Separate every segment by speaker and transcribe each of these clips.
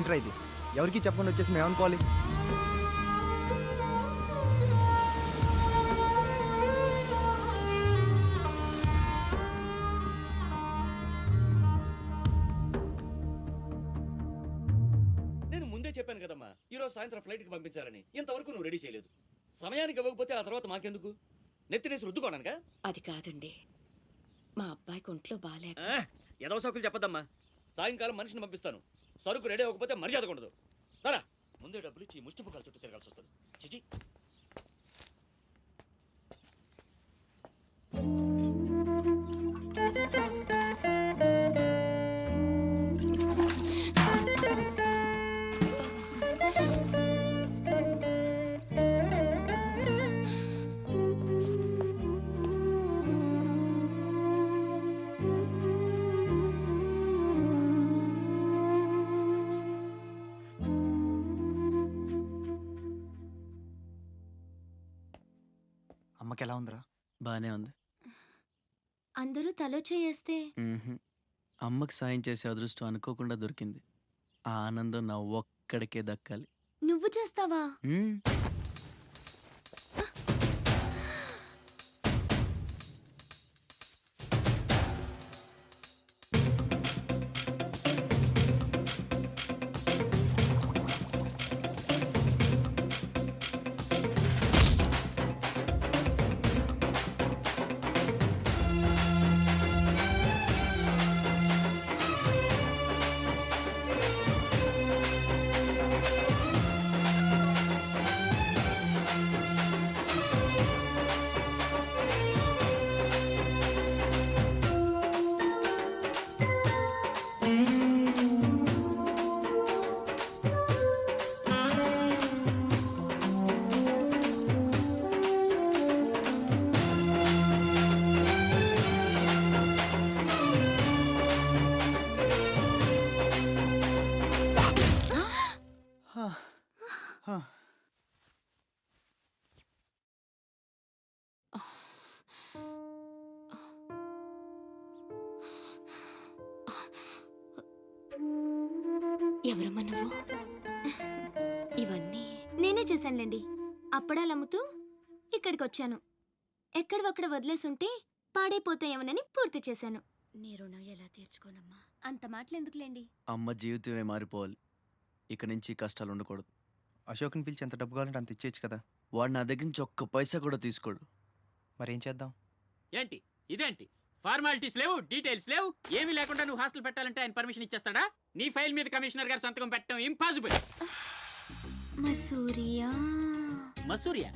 Speaker 1: ఏంట్రా ఇది? ఎవరికి చెప్పకుండా వచ్చేసి మేము అనుకోవాలి?
Speaker 2: నేను ముందే చెప్పాను కదమ్మా, ఈరోజు సాయంత్రం ఫ్లైట్కి పంపించాలని. ఇంతవరకు నువ్వు రెడీ చేయలేదు. సమయానికి ఇవ్వకపోతే ఆ తర్వాత మాకెందుకు? నెత్తినేసి రుద్దుకోవడానికా?
Speaker 3: అది కాదండి, మా అబ్బాయికి ఒంట్లో బాగాలేక.
Speaker 2: ఏదో సోకులు చెప్పదమ్మా. సాయంకాలం మనిషిని పంపిస్తాను. సరుకు రెడీ అవ్వకపోతే మర్యాద ఉండదు. రారా, ముందే డబ్బులు ఇచ్చి ముష్టి పుకాల చుట్టూ తిరగాల్సి వస్తుంది. చిచి.
Speaker 1: అమ్మకి ఎలా ఉందిరా?
Speaker 4: బానే ఉంది.
Speaker 5: అందరూ తలో చేయేస్తే
Speaker 4: అమ్మకి సాయం చేసే అదృష్టం అనుకోకుండా దొరికింది. ఆ ఆనందం నా ఒక్కడికే దక్కాలి.
Speaker 5: నువ్వు చేస్తావా?
Speaker 3: ఎవరమ్మా నువ్వు? ఇవన్నీ
Speaker 5: నేనే చేశానులేండి. అప్పడాలు అమ్ముతూ ఇక్కడికి వచ్చాను. ఎక్కడవక్కడ వదిలేసుంటే పాడైపోతాయేమోనని పూర్తి చేశాను.
Speaker 3: నీ రుణం ఎలా తీర్చుకోనమ్మా?
Speaker 5: అంత మాటలెందుకులేండి.
Speaker 4: అమ్మ జీవితమే మారిపోవాలి. ఇక నుంచి కష్టాలు ఉండకూడదు.
Speaker 1: అశోక్ని పిలిచి ఎంత డబ్బు కావాలంటే అంత ఇచ్చేయచ్చు కదా.
Speaker 4: వాడు నా దగ్గర నుంచి ఒక్క పైసా కూడా తీసుకోడు.
Speaker 1: మరేం చేద్దాం?
Speaker 6: ఏంటి ఇదేంటి? ఫార్మాలిటీస్ లేవు, డీటెయిల్స్ లేవు, ఏమీ లేకుండా నువ్వు హాస్టల్ పెట్టాలంటే ఆయన పర్మిషన్ ఇచ్చేస్తాడా? నీ ఫైల్ మీద కమిషనర్ గారు సంతకం పెట్టడం ఇంపాసిబుల్.
Speaker 5: మసూరియా
Speaker 6: మసూరియా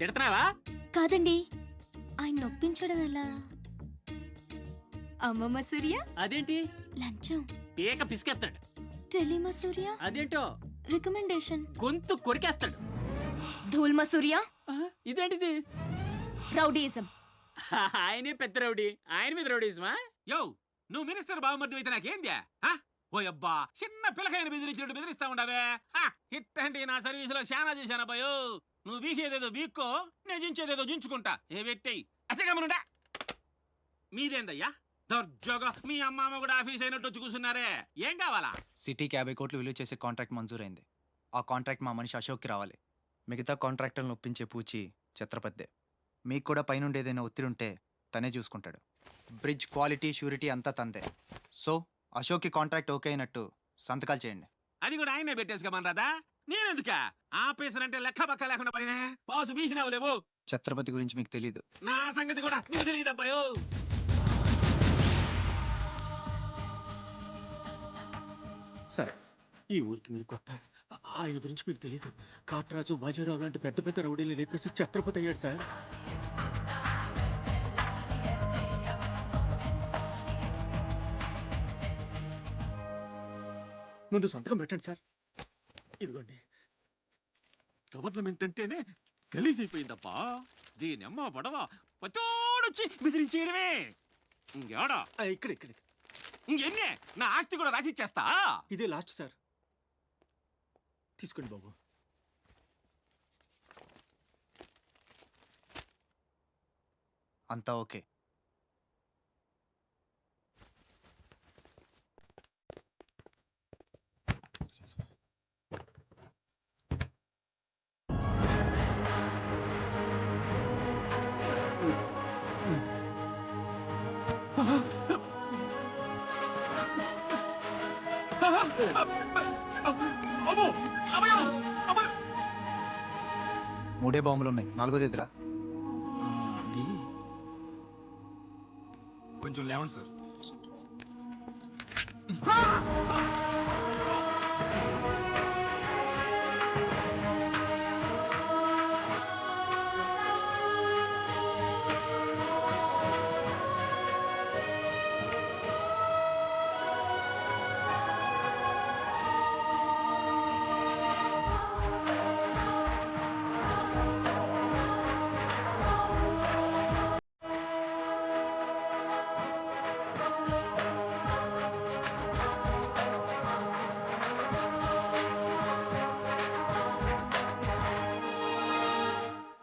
Speaker 6: తిడతావా?
Speaker 5: కాదండి, ఆయన నొప్పించడం ఎలా? అమ్మ మసూరియా
Speaker 6: అదేంటి?
Speaker 5: లంచం.
Speaker 6: పీక పిసికేస్తాడు.
Speaker 5: టెలి మసూరియా
Speaker 6: అదేంటో
Speaker 5: రికమెండేషన్.
Speaker 6: గొంతు కొరికేస్తాడు.
Speaker 5: ధూల్ మసూరియా
Speaker 6: ఇదేంటిది?
Speaker 5: రౌడీయిజం.
Speaker 6: ఆయనే పెద్ద రౌడీ, ఆయన మీద రౌడీజమా?
Speaker 7: యో, నువ్వు మినిస్టర్ బావమర్ది అయితే నాకేంద్యా? ఓ అబ్బా, చిన్న పిల్లకాయన బెదిరించినట్టు బెదిరిస్తా ఉండవే. హిట్టండి, నా సర్వీసులో శానా చేశాను అబ్బాయో. నువ్వు బీకేదేదో బీక్కో, నేను జించేదేదో జించుకుంటా. ఏ పెట్టేయి అసగమనుడా. మీదేందయ్యా దర్జోగా మీ అమ్మ కూడా ఆఫీస్ అయినట్టు వచ్చి కూర్చున్నారే? ఏం కావాలా?
Speaker 1: సిటీకి 50 కోట్లు విలువ చేసే కాంట్రాక్ట్ మంజూరైంది. ఆ కాంట్రాక్ట్ మా మనిషి అశోక్కి రావాలి. మిగతా కాంట్రాక్టర్లను ఒప్పించే పూచి ఛత్రపతిదే. మీకు కూడా పైనుండి ఏదైనా ఒత్తిడి ఉంటే తనే చూసుకుంటాడు. బ్రిడ్జ్ క్వాలిటీ, ష్యూరిటీ అంతా తందే. సో అశోక్కి కాంట్రాక్ట్ ఓకే అయినట్టు సంతకాలు చేయండి.
Speaker 7: అది కూడా ఆయనే పెట్టేసుకోమనరాదా? నేనెందుక? ఆఫీసర్ అంటే లెక్క పక్క లేకుండా పైన పాసు బీసినావు లేవు.
Speaker 1: ఛత్రపతి గురించి మీకు తెలీదు.
Speaker 7: నా సంగతి కూడా నీకు తెలియదు అబ్బాయో.
Speaker 8: సరే, ఈ ఊరికి మీరు కొత్త. ఆయన గురించి మీకు తెలియదు. కాట్రాజు, బాజీరావు లాంటి పెద్ద పెద్ద రౌడీలు లేపేసి ఛత్రపతి అయ్యాడు సార్. ముందు సంతకం పెట్టండి సార్. ఇదిగోండి.
Speaker 7: గవర్నమెంట్ అంటేనే గలీజ్ అయిపోయిందప్పా. దీని అమ్మ పడవ పతోడొచ్చి బెదిరించేయడమే. ఇంకేడా
Speaker 8: ఇక్కడ ఇక్కడ
Speaker 7: ఇంకెన్నే నా ఆస్తి కూడా రాసిచ్చేస్తా.
Speaker 8: ఇదే లాస్ట్ సార్. తీసుకోండి బాబు.
Speaker 1: అంతా ఓకే. మూడే బాంబులు ఉన్నాయి, నాలుగోది ఎదురా.
Speaker 7: కొంచెం లేవండి సార్.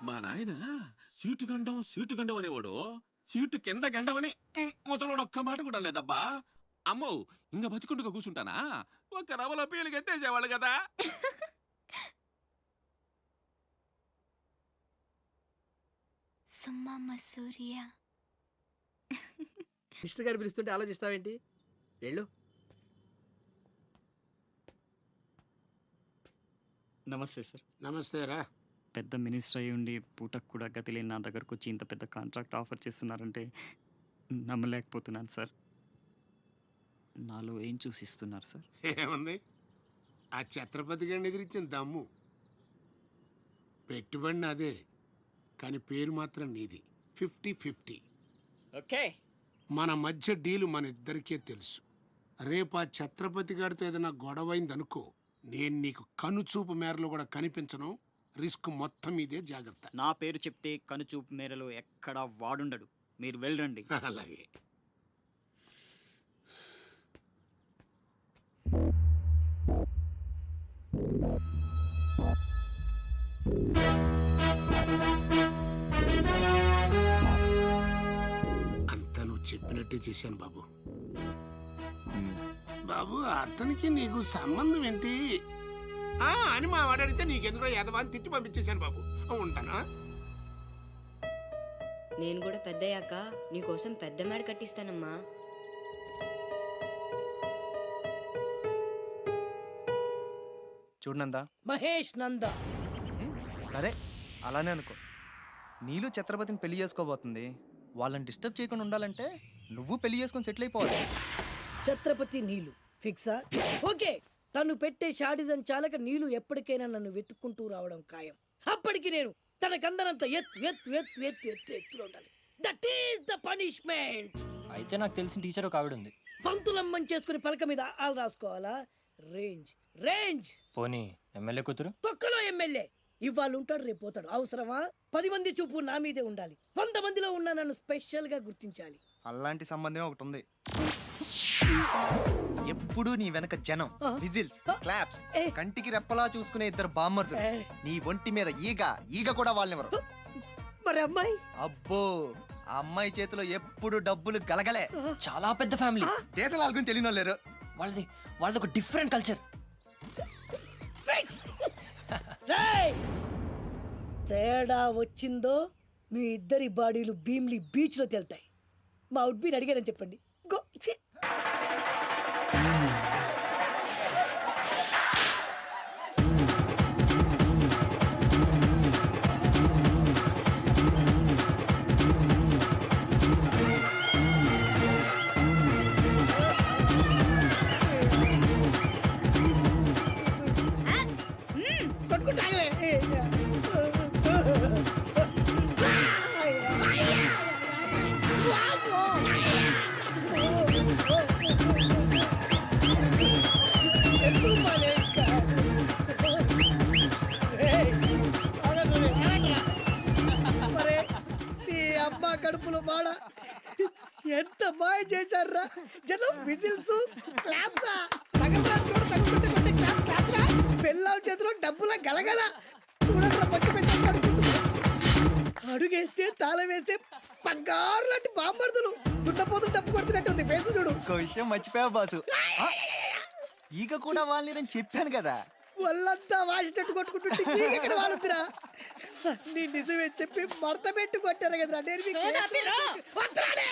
Speaker 7: మా నాయన సీటు గండం అనేవాడు, సీటు కింద గండమని ముసలోడు ఒక్క మాట కూడా లేదబ్బా. అమ్మో, ఇంకా బతికుండగా కూర్చుంటానా? ఒక్క రవ్వలో పీలు ఎత్తేసేవాళ్ళు కదా.
Speaker 5: సుమ్మ సూర్య.
Speaker 9: మినిస్టర్ గారు పిలుస్తుంటే ఆలోచిస్తావేంటి? వెళ్ళు.
Speaker 4: నమస్తే సార్.
Speaker 9: నమస్తే రా.
Speaker 4: పెద్ద మినిస్టర్ అయ్యి ఉండి పూటకు కూడా గతి లేని నా దగ్గరకు వచ్చి ఇంత పెద్ద కాంట్రాక్ట్ ఆఫర్ చేస్తున్నారంటే నమ్మలేకపోతున్నాను సార్. నాలో ఏం చూసిస్తున్నారు సార్?
Speaker 10: ఏముంది, ఆ ఛత్రపతి గారిని ఎదిరించిన దమ్ము. పెట్టుబడి నాదే, కానీ పేరు మాత్రం నీది. 50-50.
Speaker 9: ఓకే.
Speaker 10: మన మధ్య డీలు మన ఇద్దరికే తెలుసు. రేపు ఆ ఛత్రపతి గారితో ఏదైనా గొడవైందనుకో, నేను నీకు కనుచూపు మేరలో కూడా కనిపించను. రిస్క్ మొత్తం ఇదే, జాగ్రత్త.
Speaker 4: నా పేరు చెప్తే కనుచూపు మేరలో ఎక్కడా వాడుండడు. మీరు వెళ్ళండి.
Speaker 10: అలాగే. అంతా నువ్వు చెప్పినట్టే చేశాను బాబు. బాబు, అతనికి నీకు సంబంధం ఏంటి అని మా వాడు అడిగితే నీకెందుకో యాదవాన్ని తిట్టి పంపించేశాను బాబు. ఉంటానా?
Speaker 3: నేను కూడా పెద్దయ్యాక నీకోసం పెద్ద మేడ కట్టిస్తానమ్మా.
Speaker 1: చూడనందా.
Speaker 9: మహేష్ నంద.
Speaker 1: సరే, అలానే అనుకో. నీళ్ళు ఛత్రపతిని పెళ్లి చేసుకోబోతుంది. వాళ్ళని డిస్టర్బ్ చేయకుండా ఉండాలంటే నువ్వు పెళ్లి చేసుకొని సెటిల్ అయిపోవాలి.
Speaker 9: ఛత్రపతి నీలు ఫిక్సా? ఓకే. తను పెట్టే షాడిజం చాలక నీలు ఎప్పటికైనా నన్ను వెతుక్కుంటూ రావడం ఖాయం. అప్పటికి నేను తనకందనంత ఎత్తులో ఉండాలి. That is the punishment.
Speaker 11: అయితే నాకు తెలిసిన టీచర్ ఒక ఆవిడ ఉంది.
Speaker 9: పంతులమ్మని చేసుకుని పలక మీద ఆలు రాసుకోవాలా? Range range.
Speaker 11: పోనీ ఎమ్మెల్యే కూతురు?
Speaker 9: తొక్కలో ఎమ్మెల్యే. ఇవాళ ఉంటాడు, రేపు పోతాడు. అవసరమా? 10 మంది చూపు నా మీదే ఉండాలి. 100 మందిలో ఉన్న నన్ను స్పెషల్ గా గుర్తించాలి.
Speaker 1: అలాంటి సంబంధం ఒకటి ఉంది. ఎప్పుడు నీ వెనక జనం, విజిల్స్, క్లాప్స్, కంటికి రెప్పలా చూసుకునే ఇద్దరు బామ్మర్దులు. నీ ఒంటి మీద ఈగ కూడా వాళ్ళెవరు.
Speaker 9: మరి అమ్మాయి?
Speaker 1: అబ్బో, ఆ అమ్మాయి చేతిలో ఎప్పుడు డబ్బులు గలగలే.
Speaker 11: చాలా పెద్ద ఫ్యామిలీ.
Speaker 1: దేశాల గురించి తెలియని లేరు.
Speaker 11: వాళ్ళది ఒక డిఫరెంట్ కల్చర్.
Speaker 9: తేడా వచ్చిందో మీ ఇద్దరి బాడీలు భీమ్లీ బీచ్ లో తేలుతాయి. మా అవుట్ బీన్ అడిగారని చెప్పండి. గో. కడుపులో బాడ ఎంత మాయ చేశారా జనం. విజిల్స్, క్లాప్సా, పెళ్ళాం చేతిలో డబ్బుల గలగల. అడుగేస్తే తాళం వేస్తే బంగారు లాంటి బాంబర్దులు. దుడ్డపోతులు డబ్బు కొడుతున్నట్టుంది ఫేసు చూడు.
Speaker 1: ఇంకో విషయం మర్చిపోయావు బాసు. ఈగ కూడా వాళ్ళని చెప్పాను కదా.
Speaker 9: వాళ్ళంతా వాసినట్టు కొట్టుకుంటుంటే ఇక్కడ వాళ్ళుతురా నీ నిజమే చెప్పి మడత పెట్టి కొట్టారు కదరా నేను మీకు వదరాలే.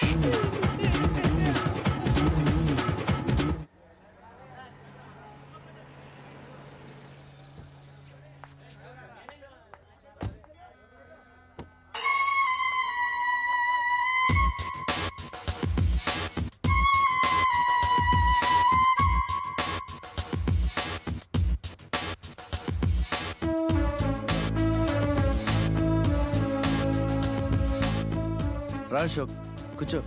Speaker 1: రా అశోక్ కూర్చో.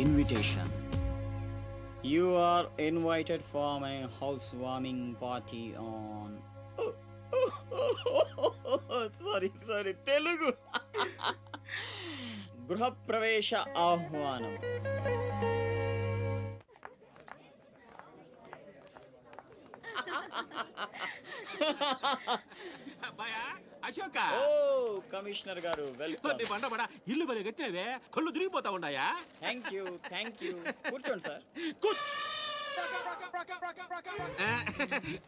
Speaker 4: Invitation. You are invited for my housewarming party on. Sorry, Telugu. గృహప్రవేశ ఆహ్వానం.
Speaker 7: అబ్బాయా అశోక
Speaker 4: ఓ కమిషనర్ గారు వెల్కమ్.
Speaker 7: నీ బండ బడ ఇల్లు బలి కట్టినవే కళ్ళు తిరిగిపోతా ఉన్నాయా?
Speaker 4: థ్యాంక్ యూ కూర్చోండి సార్.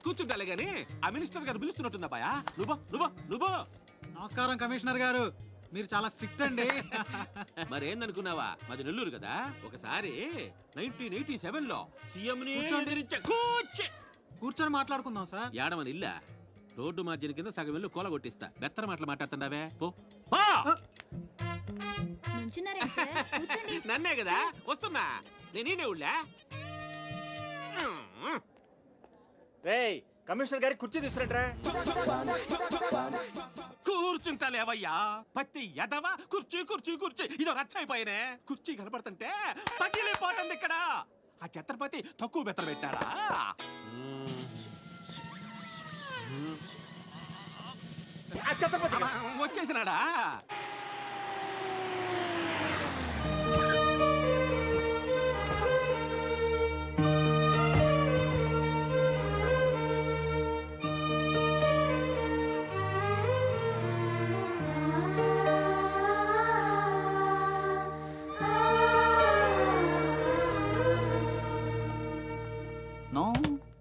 Speaker 7: కూర్చుంటాలే గాని ఆ మినిస్టర్ గారు పిలుస్తున్నట్టుంది అబ్బాయా. నువ్వు
Speaker 1: నమస్కారం కమిషనర్ గారు, మీరు చాలా స్ట్రిక్ట్ అండి.
Speaker 7: మరేందనుకున్నావా, మాది నెల్లూరు కదా. ఒకసారి 1987లో సీఎం
Speaker 1: కూర్చొని మాట్లాడుకుందాం సార్.
Speaker 7: ఏడమని ఇల్లా రోడ్డు మార్జిన్ కింద సగం ఇల్లు కూల కొట్టిస్తా. బెత్తర మాటలు మాట్లాడుతున్నావే పో. నన్నే కదా వస్తున్నా నేనే ఊళ్ళా.
Speaker 1: రేయ్ కమిషనర్ గారికి కుర్చీ తీసుకురంట్రా.
Speaker 7: కూర్చుంటాలేవయ్యా పత్తి ఎదవా. కుర్చీ ఇదో రచ్చైపోయినే. కుర్చీ కనపడుతుంటే పగిలిపోతుంది ఇక్కడ. ఆ ఛత్రపతి తక్కువ బెత్తర పెట్టారా? ఆ ఛత్రపతి వచ్చేసినాడా?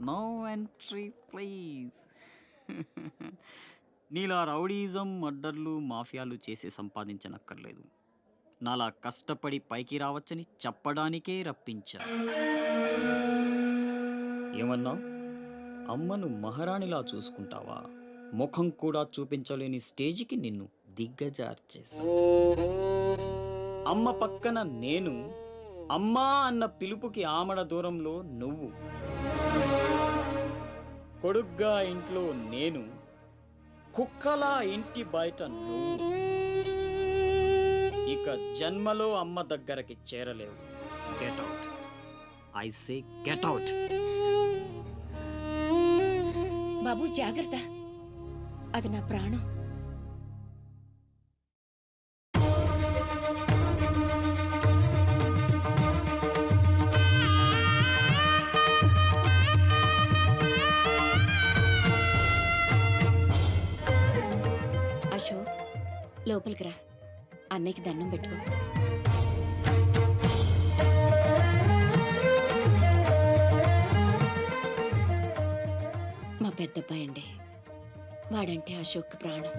Speaker 4: No entry please. నీలా రౌడీజం, మర్డర్లు, మాఫియాలు చేసి సంపాదించనక్కర్లేదు. నాలా కష్టపడి పైకి రావచ్చని చెప్పడానికే రప్పించా. ఏమన్నా అమ్మను మహారాణిలా చూసుకుంటావా? ముఖం కూడా చూపించలేని స్టేజికి నిన్ను దిగ్గజార్చేసా. అమ్మ పక్కన నేను, అమ్మా అన్న పిలుపుకి ఆమడ దూరంలో నువ్వు, కొడుగ్గా ఇంట్లో నేను, కుక్కలా ఇంటి బయట నువ్వు. ఇక జన్మలో అమ్మ దగ్గరకి చేరలేవు. Get out, I say get out.
Speaker 3: బాబు జాగ్రత్త, అది నా ప్రాణం. అశోక్ లోపలికి రా, అన్నయ్యకి దండం పెట్టుకో. మా పెద్దబ్బాయి అండి, వాడంటే అశోక్ ప్రాణం.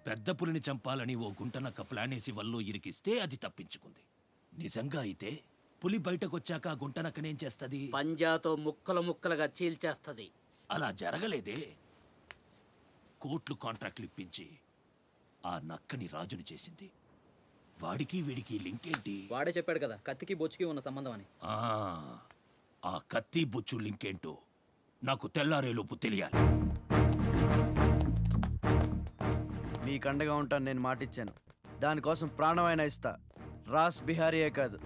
Speaker 12: పెద్ద పులిని చంపాలని ఓ గుంటనక్క ప్లానేసి వల్లో ఇరికిస్తే అది తప్పించుకుంది. నిజంగా అయితే పులి బయటకొచ్చాక ఆ గుంటనక్కనేం చేస్తది?
Speaker 6: పంజాతో ముక్కలుగా చీల్చేస్తది.
Speaker 12: అలా జరగలేదే. కోట్లు కాంట్రాక్ట్లు ఇప్పించి ఆ నక్కని రాజుని చేసింది. వాడికి వీడికి లింక్ ఏంటి?
Speaker 11: వాడే చెప్పాడు కదా కత్తికి బొచ్చుకి ఉన్న సంబంధం అని.
Speaker 12: ఆ కత్తి బొచ్చు లింక్ ఏంటో నాకు తెల్లారేలోపు తెలియాలి.
Speaker 1: మీకు అండగా ఉంటాను, నేను మాటిచ్చాను. దానికోసం ప్రాణమైనా ఇస్తా. రాస్ బిహారీయే కాదు,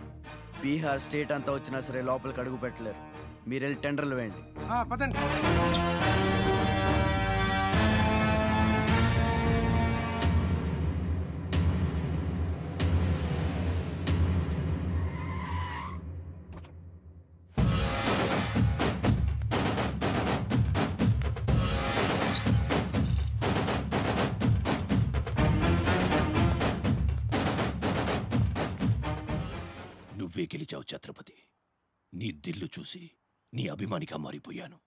Speaker 1: బీహార్ స్టేట్ అంతా వచ్చినా సరే లోపలికి అడుగు పెట్టలేరు. మీరు వెళ్ళి టెండర్లు వేయండి.
Speaker 10: పదండి.
Speaker 12: గెలిచావు ఛత్రపతి. నీ దిల్లు చూసి నీ అభిమానిగా మారిపోయాను.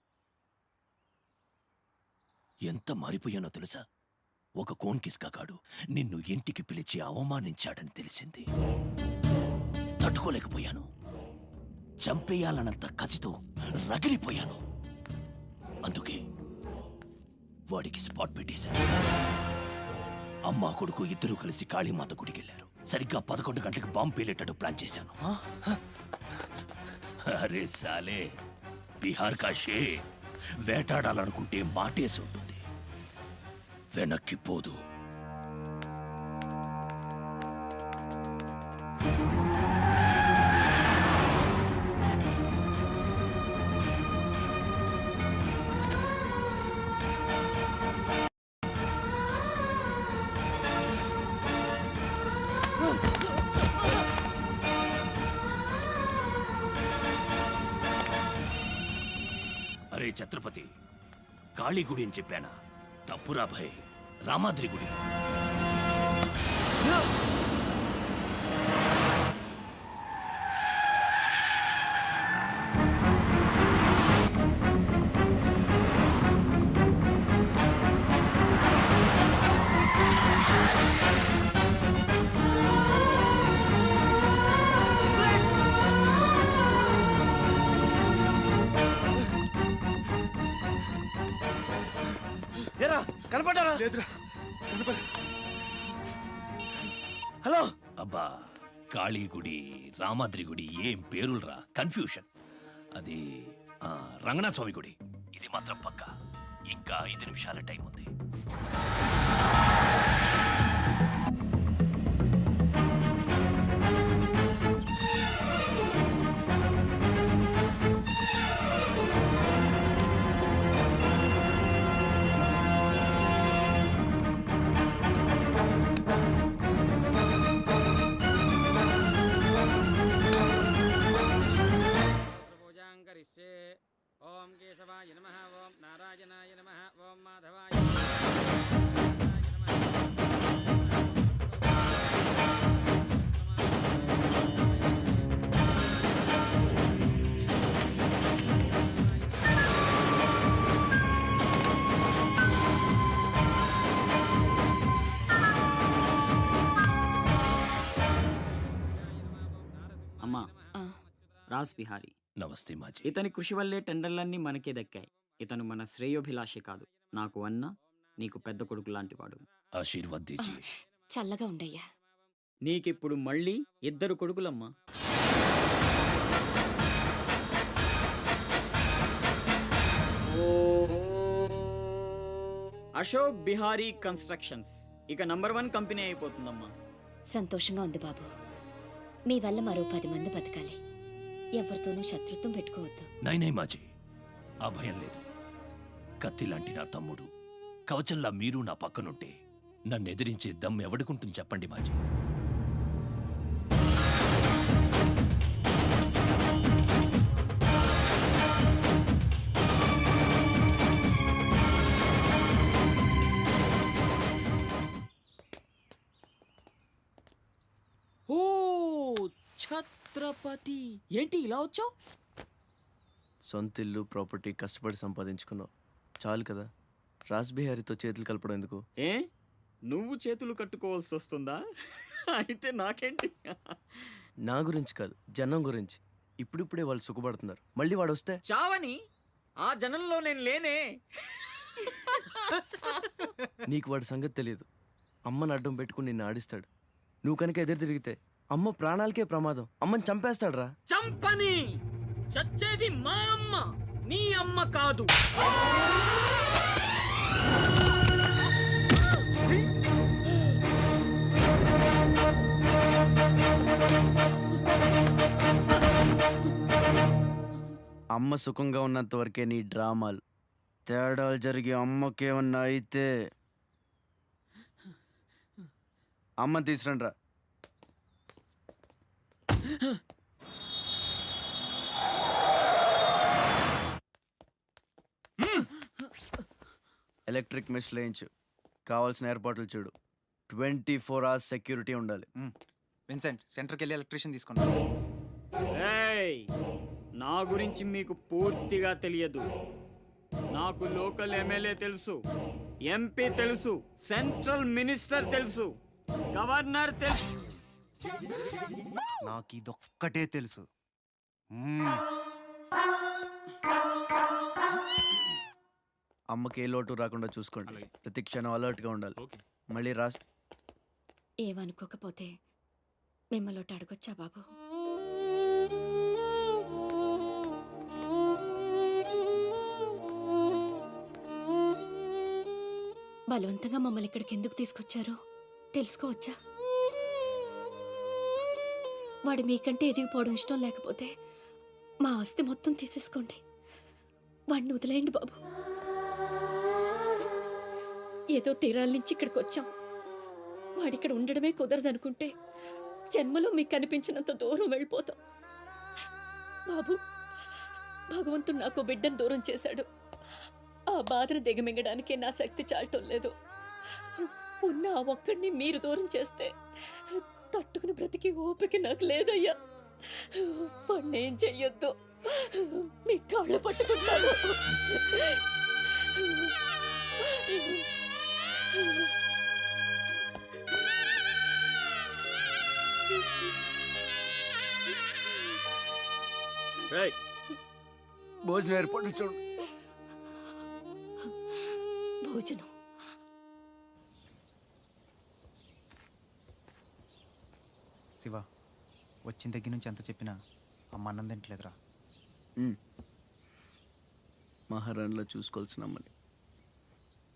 Speaker 12: ఎంత మారిపోయానో తెలుసా? ఒక కోన్ కిస్కాగాడు నిన్ను ఇంటికి పిలిచి అవమానించాడని తెలిసింది. తట్టుకోలేకపోయాను. చంపేయాలన్నంత కసితో రగిలిపోయాను. అందుకే వాడికి స్పాట్ పెట్టేశాను. అమ్మా కొడుకు ఇద్దరూ కలిసి కాళీమాత గుడికెళ్లారు. సరిగ్గా 11 గంటలకు బాంబు పేలేటట్టు ప్లాన్ చేశాను. అరే సాలే, బీహార్ కా షేర్ వేటాడాలనుకుంటే మాటేసి ఉంటుంది, వెనక్కి పోదు. అరే ఛత్రపతి, కాళీ గుడి అని చెప్పానా? తప్పురా భయ్, రామాద్రి గుడి.
Speaker 1: ఏరా కనపడ్డారా?
Speaker 10: లేదురా,
Speaker 1: హలో.
Speaker 12: అబ్బా, కాళీ గుడి, రామాద్రి గుడి ఏం పేరులరా, కన్ఫ్యూషన్. అది రంగనాథ స్వామి గుడి. ఇది మాత్రం పక్క. ఇంకా 5 నిమిషాల టైం ఉంది.
Speaker 6: ఓం కేశవాయ నమః, ఓం నారాయణాయ నమః, ఓం మాధవాయ
Speaker 4: అమ్మా,
Speaker 3: ఆ,
Speaker 4: రాజ్ బిహారీ.
Speaker 12: నమస్తే మాజీ.
Speaker 4: ఇతని కృషి వల్లే టెండర్లన్నీ మనకే దక్కాయి. ఇతను మన శ్రేయోభిలాషే కాదు, నాకు అన్న, నీకు పెద్ద కొడుకు లాంటివాడు.
Speaker 12: ఆశీర్వాద్ దీజియే.
Speaker 3: చల్లగా ఉండయ్యా.
Speaker 4: నీకిప్పుడు మళ్ళీ 2 కొడుకులమ్మా. అశోక్ బిహారీ కన్స్ట్రక్షన్స్ ఇక #1 కంపెనీ అయిపోతుందమ్మా.
Speaker 3: సంతోషంగా ఉంది బాబు. మీ వల్ల మరో 10 మంది బతకాలి. ఎవరితోనూ శత్రుత్వం పెట్టుకోవద్దు.
Speaker 12: నైనై మాజీ, ఆ భయం లేదు. కత్తి లాంటి నా తమ్ముడు, కవచంలా మీరు నా పక్కనుంటే నన్ను ఎదిరించే దమ్ ఎవడుకుంటుంది చెప్పండి మాజీ.
Speaker 4: ఓ ఛత్రపతి, ఏంటి ఇలా వచ్చావు?
Speaker 1: సొంత ఇల్లు, ప్రాపర్టీ కష్టపడి సంపాదించుకున్నావు, చాలు కదా. రాజ్ బిహారీతో చేతులు కలపడం ఎందుకు?
Speaker 4: ఏ, నువ్వు చేతులు కట్టుకోవాల్సి వస్తుందా? అయితే నాకేంటి?
Speaker 1: నా గురించి కాదు, జనం గురించి. ఇప్పుడిప్పుడే వాళ్ళు సుఖపడుతున్నారు, మళ్ళీ వాడు వస్తే
Speaker 4: చావని ఆ జనంలో నేను లేనే.
Speaker 1: నీకు వాడి సంగతి తెలియదు. అమ్మని అడ్డం పెట్టుకుని నిన్ను ఆడిస్తాడు. నువ్వు కనుక ఎదురు తిరిగితే అమ్మ ప్రాణాలకే ప్రమాదం. అమ్మని చంపేస్తాడు రా.
Speaker 4: చంపని, చచ్చేది మా అమ్మ, నీ అమ్మ కాదు.
Speaker 1: అమ్మ సుఖంగా ఉన్నంత వరకే నీ డ్రామాలు. తేడాలు జరిగి అమ్మకేమన్నా అయితే అమ్మ తీసురండి రా. ఎలక్ట్రిక్ మెష్ లేయించు, కావాల్సిన ఏర్పాట్లు చూడు. 24 hours సెక్యూరిటీ ఉండాలి. విన్సెంట్, సెంటర్కి వెళ్ళి ఎలక్ట్రీషియన్ తీసుకున్నా.
Speaker 4: ఏయ్, నా గురించి మీకు పూర్తిగా తెలియదు. నాకు లోకల్ ఎమ్మెల్యే తెలుసు, ఎంపీ తెలుసు, సెంట్రల్ మినిస్టర్ తెలుసు, గవర్నర్ తెలుసు.
Speaker 1: నాకు ఇదొక్కటే తెలుసు.
Speaker 13: అమ్మకి ఏ లోటు రాకుండా చూసుకోండి. ప్రతి క్షణం అలర్ట్గా ఉండాలి. మళ్ళీ రాసి
Speaker 3: ఏమనుకోకపోతే మిమ్మల్ని అడగొచ్చా బాబు? బలవంతంగా మమ్మల్ని ఇక్కడికి ఎందుకు తీసుకొచ్చారో తెలుసుకోవచ్చా? వాడు మీకంటే ఎదిగిపోవడం ఇష్టం లేకపోతే మా ఆస్తి మొత్తం తీసేసుకోండి. వాడిని వదిలేయండి బాబు. ఏదో తీరాల నుంచి ఇక్కడికి వచ్చాం. వాడిక్కడ ఉండడమే కుదరదనుకుంటే జన్మలో మీకు కనిపించినంత దూరం వెళ్ళిపోతాం. బాబు, భగవంతుడు నాకు బిడ్డను దూరం చేశాడు. ఆ బాధను దిగమింగడానికే నా శక్తి చాలటం లేదు. ఉన్న ఆ ఒక్కడిని మీరు దూరం చేస్తే తట్టుకుని బ్రతికి ఓపిక నాకు లేదయ్యా. వాణ్ణేం చెయ్యొద్దు, మీ కాళ్ళు పట్టుకుంటాను.
Speaker 13: భోజనం ఏర్పాటు చూడండి.
Speaker 3: భోజనం
Speaker 1: శివ, వచ్చిన దగ్గర నుంచి ఎంత చెప్పినా అమ్మ అన్నం తింటలేదురా.
Speaker 13: మహారాణిలా చూసుకోవాల్సిన అమ్మని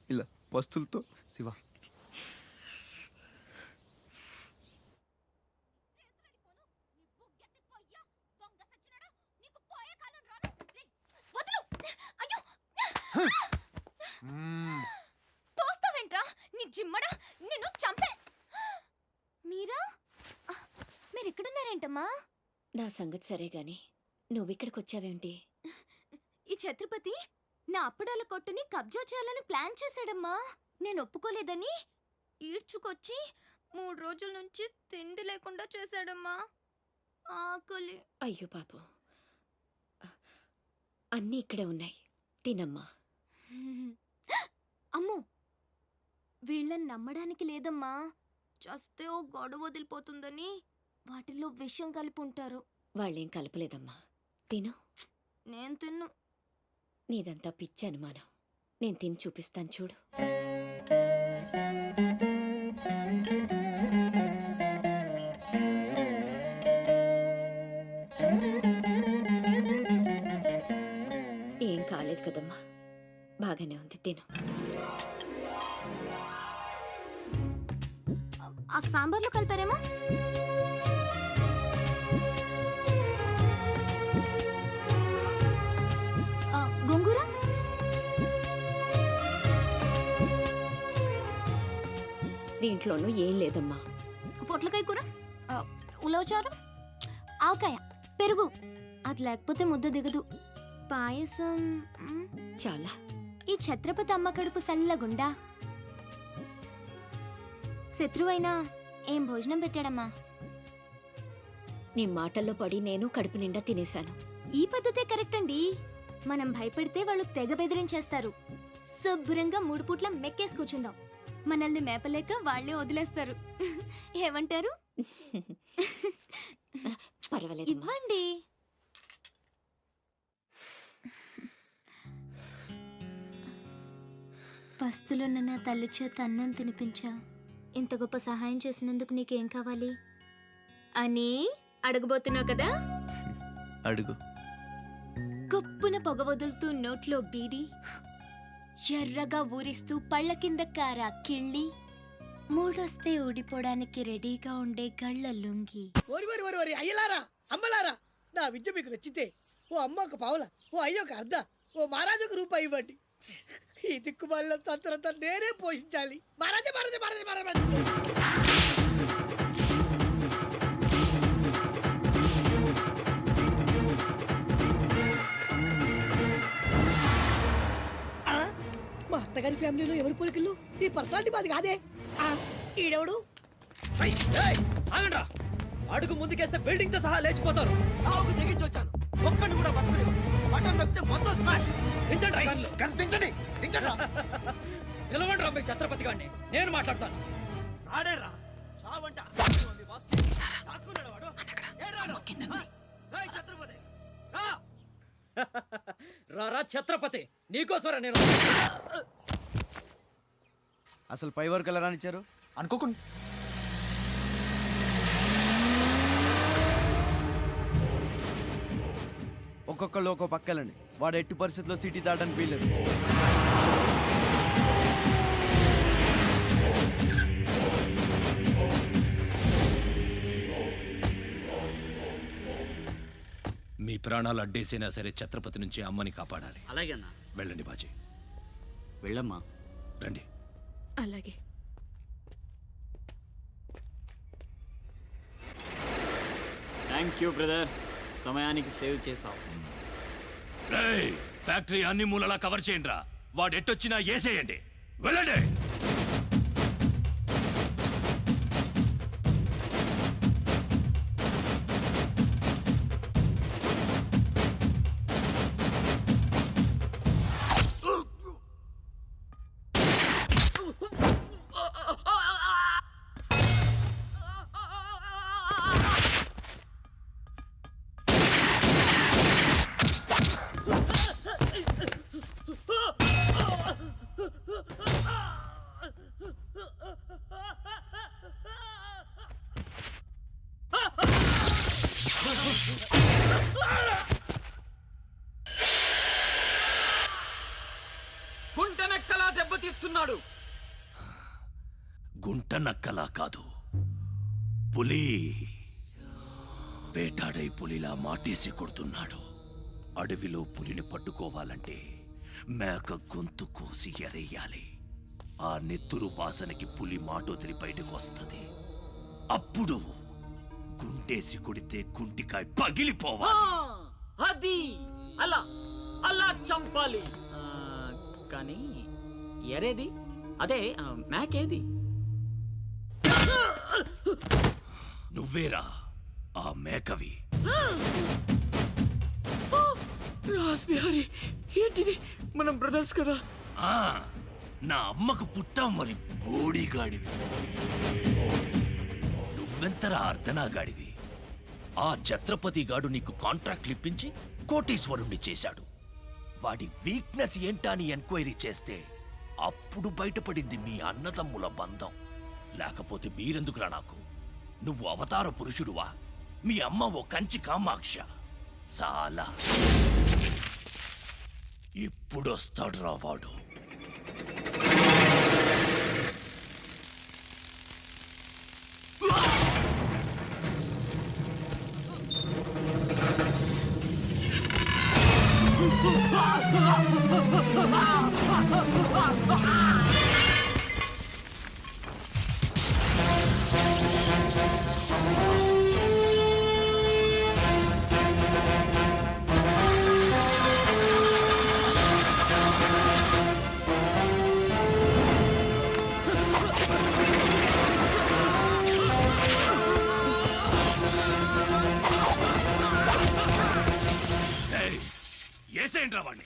Speaker 13: ఇలా వస్తువులతో.
Speaker 1: శివ,
Speaker 5: తోస్తావేంట్రా నీ జిమ్మడా, నిన్ను చంపే. మీరు ఇక్కడున్నారేంటమ్మా?
Speaker 3: నా సంగతి సరే గాని నువ్విక్కడికి వచ్చావేంటి?
Speaker 5: ఈ ఛత్రపతి నా అప్పడాల కొట్టుని కబ్జా చేయాలని ప్లాన్ చేశాడమ్మా. నేను ఒప్పుకోలేదని ఈడ్చుకొచ్చి 3 రోజుల నుంచి తిండి లేకుండా చేశాడమ్మా. ఆకలి.
Speaker 3: అయ్యో పాపం, అన్నీ ఇక్కడే ఉన్నాయి, తినమ్మా.
Speaker 5: అమ్మో, వీళ్ళని నమ్మడానికి లేదమ్మా. చస్తే ఓ గొడవ వదిలిపోతుందని వాటిల్లో విషం కలిపి ఉంటారు.
Speaker 3: వాళ్ళేం కలపలేదమ్మా, తిను.
Speaker 5: నేను తిన్ను.
Speaker 3: నీదంతా పిచ్చి అనుమానం. నేను తిని చూపిస్తాను చూడు. ఏం కాలేదు కదమ్మా, బాగానే ఉంది, తిను.
Speaker 5: ఆ సాంబార్లో కలిపారేమో. గోంగూర,
Speaker 3: దీంట్లోనూ ఏం లేదమ్మా.
Speaker 5: పొట్లకాయ కూర, ఉలవచారు, ఆవకాయ, పెరుగు. అది లేకపోతే ముద్ద దిగదు. పాయసం
Speaker 3: చాలా.
Speaker 5: ఈ ఛత్రపతి అమ్మ కడుపు సల్లగుండా. శత్రువైనా ఏం భోజనం పెట్టాడమ్మా.
Speaker 3: నీ మాటల్లో పడి నేను కడుపు నిండా తినేశాను.
Speaker 5: ఈ పద్ధతే కరెక్ట్ అండి. మనం భయపడితే వాళ్ళు తెగ బెదిరించేస్తారు. శుభ్రంగా 3 పూట్ల మెక్కేసి కూర్చుందాం. మనల్ని మేపలేక వాళ్ళే వదిలేస్తారు. ఏమంటారు?
Speaker 3: పర్వాలేదు,
Speaker 5: ఇవ్వండి. పస్తులున్న నా తల్లి చేత అన్నం తినిపించా. ఇంత గొప్ప సహాయం చేసినందుకు నీకేం కావాలి అని అడగబోతున్నావు కదా?
Speaker 13: అడుగు.
Speaker 5: గొప్పున పొగ వదులుతూ నోట్లో బీడి, ఎర్రగా ఊరిస్తూ పళ్ళ కింద కారా కిళ్ళి, మూడొస్తే ఊడిపోవడానికి రెడీగా ఉండే గళ్ళ లుంగి.
Speaker 9: అయ్యలారా, అమ్మలారా, నా విద్య మీకు నచ్చితే ఓ అమ్మ ఒక పావుల, ఓ అయ్య ఒక అర్ధ, ఓ మహారాజు ఒక రూపాయి ఇవ్వండి. ఈ దిక్కుమాలిన సంతరంతా నేనే పోషించాలి. మహారాజా మహారాజా మహారాజా మహారాజా. మా అత్తగారి ఫ్యామిలీలో ఎవరి పోలికలు? ఈ పర్సనాలిటీ మాది కాదే. ఈడెవడు?
Speaker 11: అడుగు ముందుకేస్తే బిల్డింగ్ తో సహా లేచిపోతారు. చావుకు తెగించి వచ్చాను, ఒక్కడిని కూడా బతుకుని బటన్ నొక్కితే మొత్తం స్మాష్. దించండి రా గన్లు. నిలవండి రా మీ ఛత్రపతి గారిని, నేను మాట్లాడతాను. రాడే రా, చావంట మీ బాస్కి. దాక్కున్నాడు వాడు. ఏడ్రాడు. ఏయ్ ఛత్రపతి, రా. రా ఛత్రపతి, నీకోసరా నేను.
Speaker 13: అసలు పై వరకు ఎలా రానిచ్చారు?
Speaker 1: అనుకోకుండా
Speaker 13: ఒక్కొక్కళ్ళు ఒక్కో పక్కలండి. వాడు ఎట్టి పరిస్థితుల్లో సిటీ దాటడానికి వీల్లేదు.
Speaker 12: మీ ప్రాణాలు అడ్డేసైనా సరే ఛత్రపతి నుంచి అమ్మని కాపాడాలి.
Speaker 2: అలాగే అన్న.
Speaker 12: వెళ్ళండి బాజీ.
Speaker 4: వెళ్ళమ్మా.
Speaker 12: రండి.
Speaker 3: అలాగే.
Speaker 4: థ్యాంక్ యూ బ్రదర్, సమయానికి సేవ్ చేసావు.
Speaker 12: రేయ్, ఫ్యాక్టరీ అన్ని మూలలా కవర్ చేయండి రా. వాడు ఎట్టొచ్చినా ఏసేయండి. వెళ్ళండి.
Speaker 11: గుంటనక్కలా దెబ్బతీస్తున్నాడు.
Speaker 12: గుంట నక్కలా కాదు, పులి వేటాడై పులిలా మాటేసి కొడుతున్నాడు. అడవిలో పులిని పట్టుకోవాలంటే మేక గొంతు కోసి ఎరేయాలి. ఆ నెత్తురు వాసనకి పులి మాటొదిలి బయటకు వస్తుంది. అప్పుడు గుంటేసి కొడితే గుంటికాయ పగిలిపోవాలి.
Speaker 11: అది అలా అలా చంపాలి.
Speaker 4: కానీ ఎరేది? అదే మేకేది?
Speaker 12: నువ్వేరా ఆ మేకవి.
Speaker 4: రాజ్ బిహారీ, ఏంటిది? మనం బ్రదర్స్ కదా.
Speaker 12: ఆ, నా అమ్మకు పుట్టాం మరి బోడిగాడివి. నువ్వెంతరా అర్ధనాగాడివి. ఆ ఛత్రపతి గాడు నీకు కాంట్రాక్ట్లు ఇప్పించి కోటీశ్వరుణ్ణి చేశాడు. వాడి వీక్నెస్ ఏంటా అని ఎంక్వైరీ చేస్తే అప్పుడు బయటపడింది మీ అన్నదమ్ముల బంధం. లేకపోతే మీరెందుకురా నాకు? నువ్వు అవతార పురుషుడువా? మీ అమ్మ ఓ కంచి కామాక్ష. చాలా ఇప్పుడొస్తాడురా వాడు. ఏసేంట్రా వాడిని.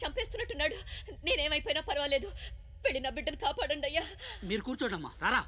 Speaker 3: చంపేస్తున్నట్టున్నాడు. నేనేమైపోయినా పర్వాలేదు, వెళ్ళి నా బిడ్డను కాపాడండి అయ్యా.
Speaker 2: మీరు కూర్చోండమ్మా, రారా.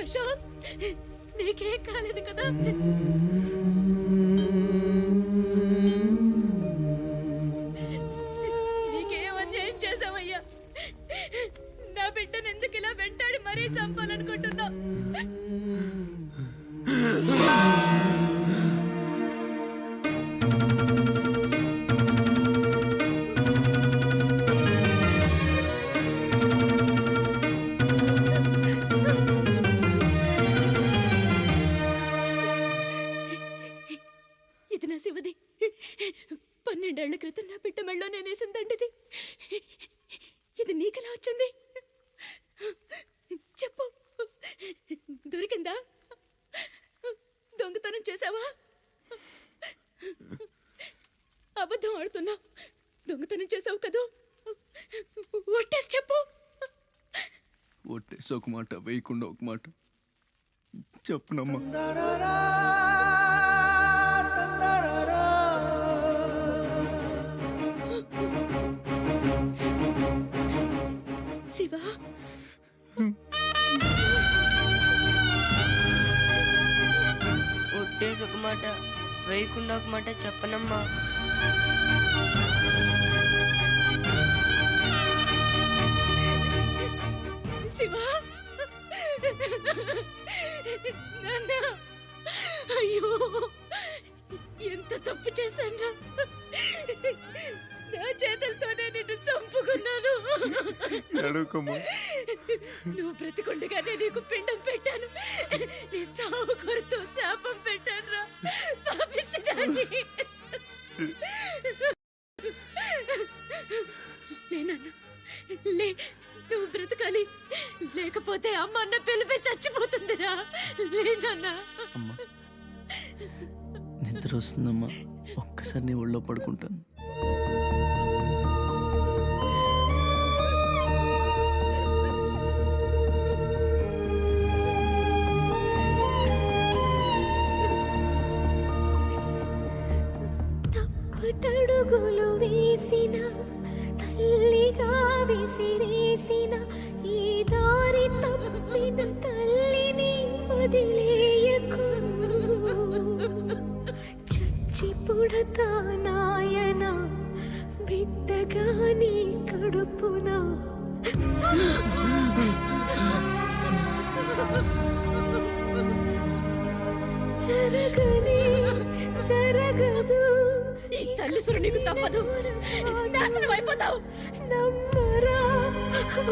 Speaker 3: అశోక్, నీకేం కాలేదు కదా? నీకేం అన్యాయం చేసావయ్యా? నా బిడ్డను ఎందుకు ఇలా వెంటాడి మరీ చంపాలనుకుంటున్నా? ఇది నా శివది. 12 ఏళ్ల క్రితం నా బిడ్డ మెళ్ళో నేనేసిందండిది. ఇది నీకెలా వచ్చింది? చెప్పు, దొరికిందా? దొంగతనం చేసావా? అబద్ధం ఆడుతున్నావు. దొంగతనం చేసావు కదూ? ఒట్టేసి చెప్పు.
Speaker 13: ఒట్టేసి ఒక మాట, వేయకుండా ఒక మాట చెప్పునమ్మా.
Speaker 3: శివ,
Speaker 14: ఒట్టేసి ఒక మాట, వేయకుండా ఒక మాట చెప్పనమ్మా.
Speaker 3: శివ, నాన్న, అయ్యో ఎంత తప్పు చేశాను. నా చేతులతోనే నిన్ను చంపుకున్నాను. నువ్వు బ్రతికుండగానే నీకు పిండం పెట్టాను. నీ చావు కొరతో శాపం పెట్టాను రా పాపిష్టిదాన్ని. లేనన్నా, లే, నువ్వు బ్రతకాలి. లేకపోతే అమ్మ అన్న పిలిపి చచ్చిపోతుందిరా. లేనన్నా.
Speaker 13: నిద్ర వస్తుందమ్మా, ఒక్కసారి నీ ఒళ్ళో పడుకుంటాను.
Speaker 15: తప్పటడుగులు వేసిన తల్లిగా విసిరేసిన ఈ దారి తప్పిన తల్లిని వదిలేయకు. చచ్చి పుడతా నాయన బిడ్డగా నీ కడుపున. జరగనే జరగదు.
Speaker 3: ఈ తల్లిసురు నీకు తప్పదు. నాశనం అయిపోతావు.
Speaker 15: నమ్మరా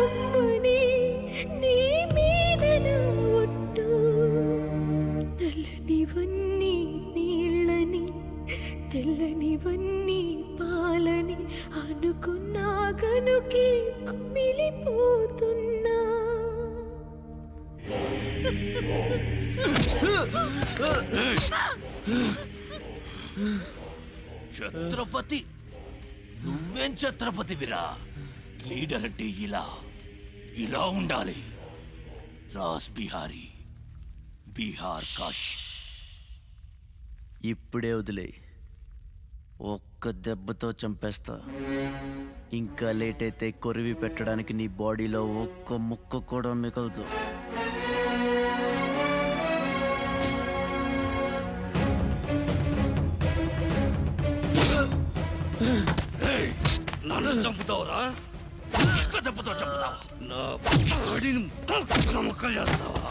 Speaker 15: అమ్మని, నీ మీదన ఒట్టు. నల్లనివన్నీ నీళ్ళని, తెల్లనివన్నీ పాలని అనుకున్నా గనుకే కుమిలిపోతున్నా.
Speaker 12: ఛత్రపతి, నువ్వేం ఛత్రపతివిరా? లీడర్ అంటే ఇలా ఉండాలి. రాస్ బిహారీ, బీహార్ కాష్.
Speaker 13: ఇప్పుడే వదిలే, ఒక్క దెబ్బతో చంపేస్తా. ఇంకా లేట్ అయితే కొరివి పెట్టడానికి నీ బాడీలో ఒక్క ముక్క కూడా మిగలదు.
Speaker 12: నన్ను చంపుతావురా? ఒక్క దెబ్బతో చంపుతావా? నా బాడీని ముక్కలు చేస్తావా?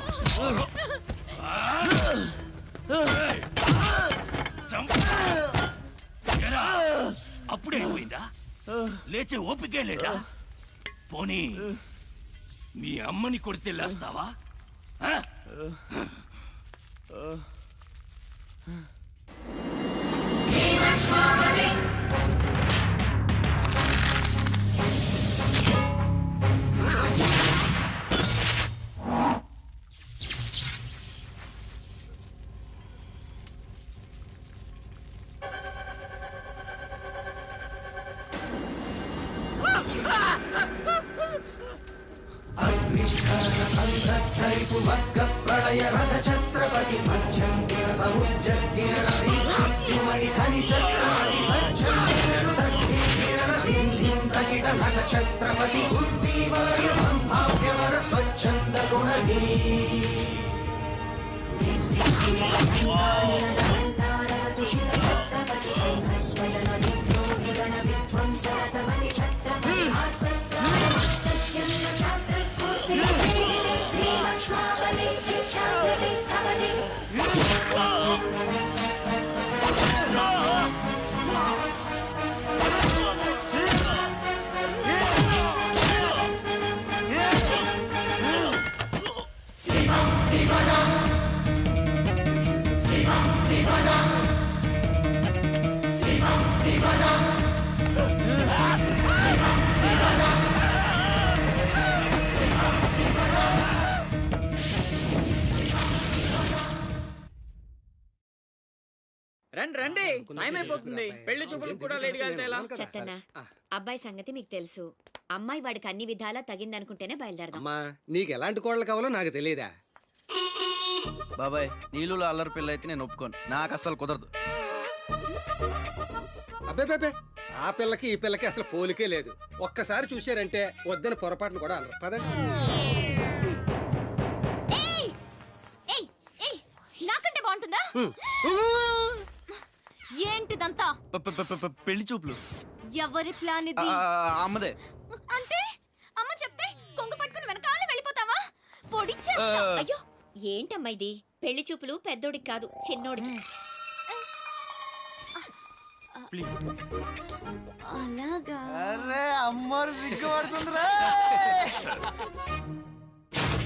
Speaker 12: అప్పుడే అయిపోయిందా? లేచే ఓపికే లేదా? పోనీ మీ అమ్మని కొడితే లేస్తావా?
Speaker 6: రండి రండి టైం అయిపోతుంది పెళ్లి చూపులకు కూడా లేట్గా వెళ్తే ఎలా?
Speaker 16: సత్తన్న అబ్బాయి సంగతి మీకు తెలుసు. అమ్మాయి వాడికి అన్ని విధాలా తగిందనుకుంటేనే బయలుదేరదాం.
Speaker 17: అమ్మా నీకు ఎలాంటి కోడలు కావాలో నాకు తెలియదా?
Speaker 13: బాబాయ్ నీళ్ళలో అల్లరి పిల్ల అయితే నేను ఒప్పుకోను, నాకు అస్సలు కుదరదు.
Speaker 17: అబ్బే ఆ పిల్లకి ఈ పిల్లకి అసలు పోలికే లేదు. ఒక్కసారి చూశారంటే వద్దని పొరపాటును కూడా అనరు. పదండి.
Speaker 5: నాకంటే బాగుంటుందా? ఏంటిదంతా?
Speaker 13: పెళ్లి చూపులు
Speaker 5: ఎవరి ప్లాన్ ఇది?
Speaker 13: అమ్మదే.
Speaker 5: అంటే అమ్మ చెప్తే కొంగు పట్టుకుని వెనకాల వెళ్ళిపోతావా? పొడిచేస్తా.
Speaker 16: అయ్యో ఏంటమ్మా ఇది? పెళ్లి చూపులు పెద్దోడికి కాదు చిన్నోడికి.
Speaker 5: అలాగా?
Speaker 13: అరే అమ్మారు సిగ్గుపడుతుందిరా.